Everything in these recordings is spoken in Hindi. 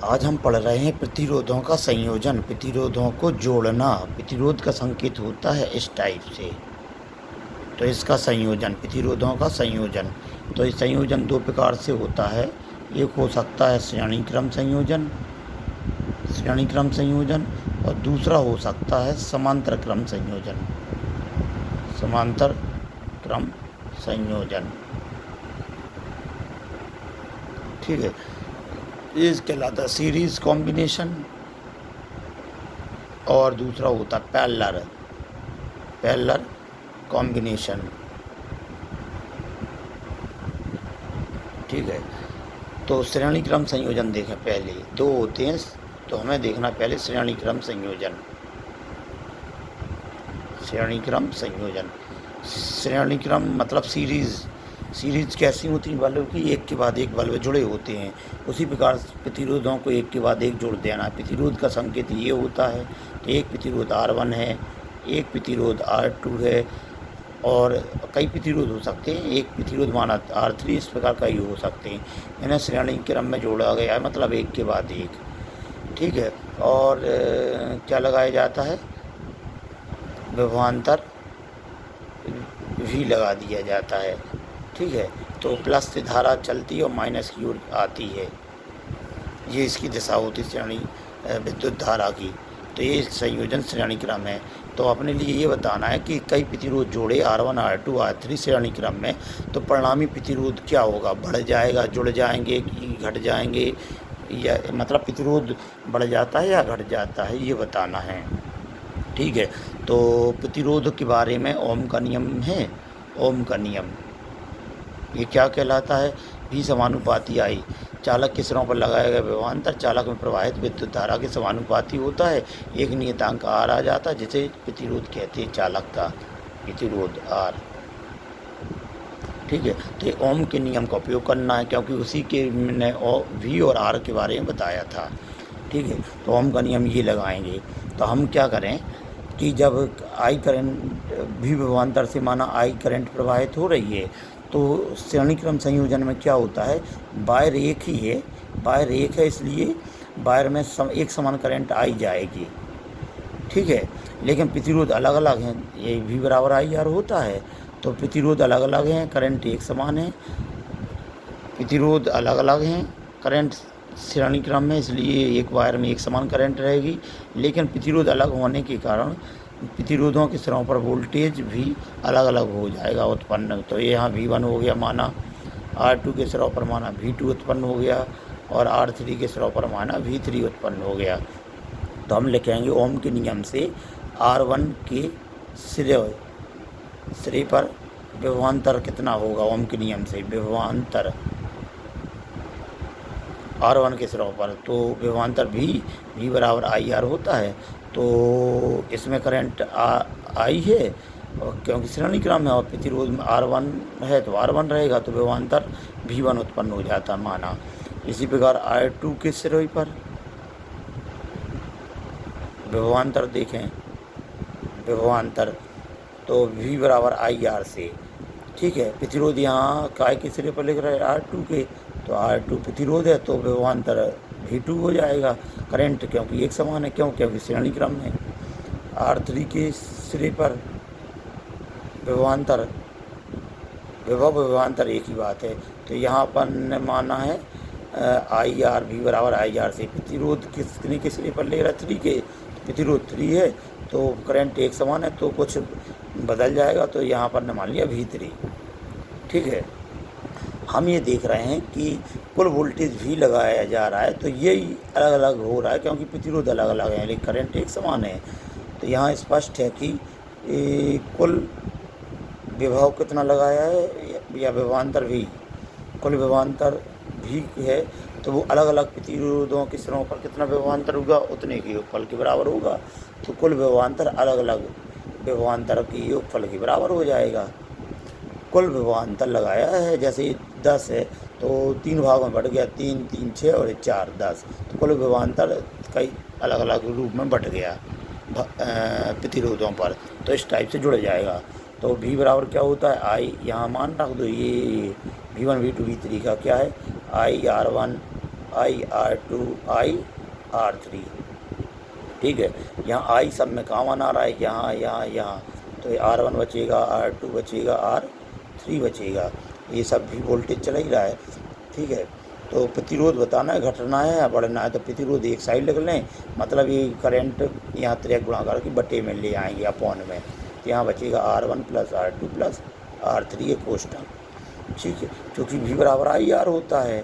आज हम पढ़ रहे हैं प्रतिरोधों का संयोजन। प्रतिरोधों को जोड़ना, प्रतिरोध का संकेत होता है इस टाइप से। तो इसका संयोजन, प्रतिरोधों का संयोजन, तो इस संयोजन दो प्रकार से होता है। एक हो सकता है श्रेणी क्रम संयोजन, और दूसरा हो सकता है समांतर क्रम संयोजन, समांतर क्रम संयोजन। ठीक है, ये कहलाता है सीरीज कॉम्बिनेशन, और दूसरा होता है पैरेलल कॉम्बिनेशन। ठीक है, तो श्रेणी क्रम संयोजन देखें, पहले दो होते हैं, तो हमें देखना पहले श्रेणी क्रम संयोजन। श्रेणी क्रम मतलब सीरीज कैसी होती है, बल्ब की एक के बाद एक बल्ब जुड़े होते हैं। उसी प्रकार प्रतिरोधों को एक के बाद एक जोड़ देना। प्रतिरोध का संकेत ये होता है कि एक प्रतिरोध R1 है, एक प्रतिरोध R2 है, और कई प्रतिरोध हो सकते हैं, एक प्रतिरोध माना R3, इस प्रकार कई हो सकते हैं। इन्हें श्रेणी क्रम में जोड़ा गया है, मतलब एक के बाद एक। ठीक है, और क्या लगाया जाता है, विभवांतर भी लगा दिया जाता है। ठीक है, तो प्लस से धारा चलती है और माइनस की ओर आती है, ये इसकी दिशा होती है श्रेणी विद्युत धारा की। तो ये संयोजन श्रेणी क्रम है। तो अपने लिए ये बताना है कि कई प्रतिरोध जोड़े R1, R2, R3 श्रेणी क्रम में, तो परिणामी प्रतिरोध क्या होगा, बढ़ जाएगा, जुड़ जाएंगे कि घट जाएंगे, या मतलब प्रतिरोध बढ़ जाता है या घट जाता है, ये बताना है। ठीक है, तो प्रतिरोध के बारे में ओम का नियम है। ओम का नियम ये क्या कहलाता है, V समानुपाती I, चालक के सिरों पर लगाया गया विभवांतर चालक में प्रवाहित विद्युत धारा के समानुपाती होता है। एक नियतांक R आ जाता है, जिसे प्रतिरोध कहते हैं, चालक का प्रतिरोध R। ठीक है, तो ये ओम के नियम का उपयोग करना है, क्योंकि उसी के ने V और R के बारे में बताया था। ठीक है, तो ओम का नियम ये लगाएंगे। तो हम क्या करें कि जब I करंट V विभवांतर से माना I करंट प्रवाहित हो रही है, तो श्रेणी क्रम संयोजन में क्या होता है, वायर एक ही है, वायर एक है, इसलिए वायर में एक समान करंट आई जाएगी। ठीक है, लेकिन प्रतिरोध अलग अलग हैं, ये V बराबर IR होता है, तो प्रतिरोध अलग अलग हैं, करंट एक समान है। प्रतिरोध अलग अलग हैं, करंट श्रेणी क्रम में, इसलिए एक वायर में एक समान करंट रहेगी, लेकिन प्रतिरोध अलग होने के कारण प्रतिरोधों के सिरों पर वोल्टेज भी अलग अलग हो जाएगा उत्पन्न। तो ये यहाँ V1 हो गया माना, R2 के सिरों पर माना V2 उत्पन्न हो गया, और R3 के सिरों पर माना V3 उत्पन्न हो गया। तो हम लिखेंगे ओम के नियम से R1 के सिरे पर विभवांतर कितना होगा, ओम के नियम से विभवांतर R1 के सिरों पर, तो विभवांतर V बराबर IR होता है। तो इसमें करंट I है, और क्योंकि श्रेणी क्रम है और प्रतिरोध में R1 है तो R1 रहेगा, तो विभवांतर V1 उत्पन्न हो जाता माना। इसी प्रकार R2 के सिरे पर विभवांतर देखें, विभवांतर तो V बराबर IR से। ठीक है, प्रतिरोध यहाँ काय के सिरे पर लिख रहे हैं R2 के, तो R2 प्रतिरोध है, तो विभवांतर V2 हो जाएगा। करंट क्योंकि एक समान है, क्योंकि श्रेणी क्रम है। R3 के सिरे पर विभवांतर एक ही बात है, तो यहाँ पर ने माना है IR V बराबर IR से। प्रतिरोध किसने के सिरे पर ले रहा है, 3 के, प्रतिरोध 3 है, तो करंट एक समान है, तो कुछ बदल जाएगा, तो यहाँ पर ने मान लिया V3। ठीक है, हम ये देख रहे हैं कि कुल वोल्टेज V लगाया जा रहा है, तो यही अलग अलग हो रहा है, क्योंकि प्रतिरोध अलग अलग है लेकिन करंट एक समान है। तो यहाँ स्पष्ट है कि कुल विभव कितना लगाया है, या विभवांतर V, कुल विभवांतर V है, तो वो अलग अलग प्रतिरोधों के सिरों पर कितना विभवांतर होगा, उतने के योगफल के बराबर होगा। तो कुल विभवांतर अलग अलग विभवांतर के योगफल के बराबर हो जाएगा। कुल विभवांतर लगाया है, जैसे 10 है तो 3 भाग में बट गया, 3, 3, 6 और 4, 10, तो कुल विभवांतर कई अलग अलग रूप में बट गया प्रतिरोधों पर, तो इस टाइप से जुड़ जाएगा। तो V बराबर क्या होता है, I यहाँ मान रख दो, ये V1, V2, V3 का क्या है, IR1 IR2 IR3। ठीक है, यहाँ आई सब में कॉमन आ रहा है, यहाँ तो R1 बचेगा, R2 बचेगा, R3 बचेगा। ये सब भी वोल्टेज चला ही रहा है। ठीक है, तो प्रतिरोध बताना है, घटना है या बढ़ना है, तो प्रतिरोध एक साइड लग लें, मतलब ये करंट यहाँ त्रिक गुणाकार की बटे में ले आएंगे अपॉन में, तो यहाँ बचेगा R1 + R2 + R3 एक कोष्टक। ठीक है, क्योंकि V = IR होता है,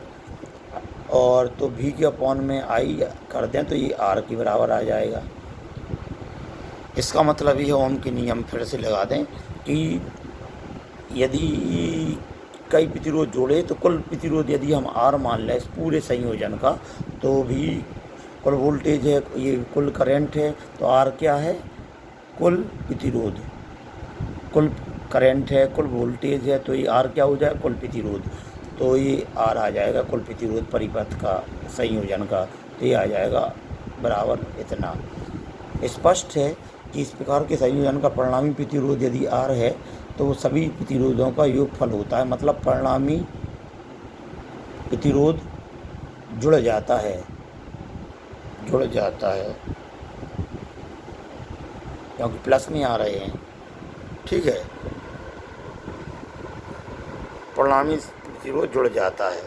और तो V के अपॉन में I कर दें तो ये R के बराबर आ जाएगा। इसका मतलब ये ओम के नियम फिर से लगा दें कि यदि कई प्रतिरोध जोड़े तो कुल प्रतिरोध यदि हम R मान लें इस पूरे संयोजन का, तो भी कुल वोल्टेज है, ये कुल करंट है, तो R क्या है? कुल प्रतिरोध। कुल करंट है, कुल वोल्टेज है, तो ये R क्या हो जाएगा? कुल प्रतिरोध। तो ये R आ जाएगा कुल प्रतिरोध परिपथ का संयोजन का, तो ये आ जाएगा बराबर इतना। स्पष्ट है कि इस प्रकार के संयोजन का परिणामी प्रतिरोध यदि R है तो वो सभी प्रतिरोधों का योगफल होता है, मतलब परिणामी प्रतिरोध जुड़ जाता है क्योंकि प्लस में आ रहे हैं। ठीक है, परिणामी प्रतिरोध जुड़ जाता है।